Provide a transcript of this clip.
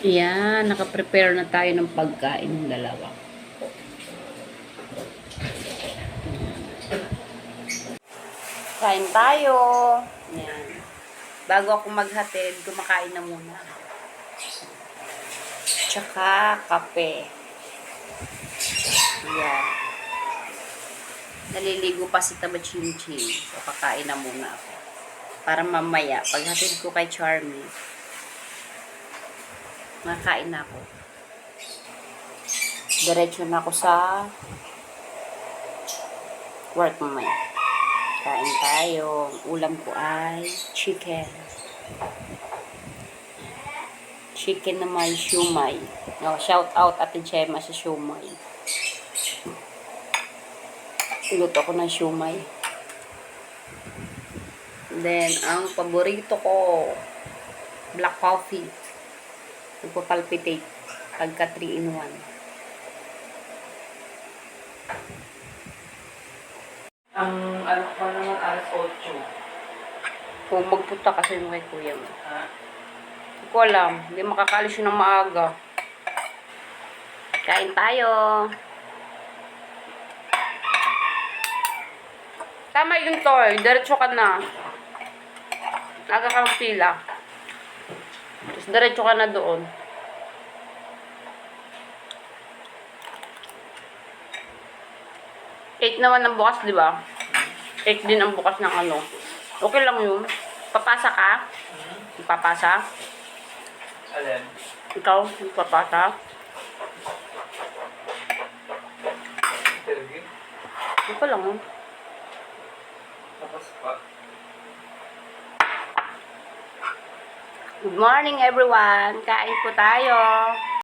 Ayan, nakaprepare na tayo ng pagkain ng dalawa. Kain tayo. Ayan. Bago ako maghatid, kumakain na muna. Tsaka kape. Ayan. Naliligo pa si Taba Chin Chin. So, kakain na muna ako. Para mamaya, paghatid ko kay Charmy, makain na ako. Diretso na ako sa work mamaya. Kain tayo. Ulam ko ay chicken. Chicken na may siumay. No, shout out Ate Gemma sa siumay. Luto ko ng siumay. Then, ang paborito ko, black coffee. Nagpapalpitate. Pagka 3-in-1. Ang ano ko naman, alas 8. Kung magpunta kasi yung kay kuya mo. Ha? Hindi ko alam. Hindi makakalis yun ng maaga. Kain tayo. Tama yun, Toy. Diretso ka na. Aga kang pila. Tapos diretso ka na doon. Eight naman ang bukas, di ba? 8 din ang bukas ng ano. Okay lang yun. Papasa ka? Papasa? Alin? Ikaw, papasa? Interview? Okay lang yun. Tapos pa. Good morning everyone! Kain po tayo!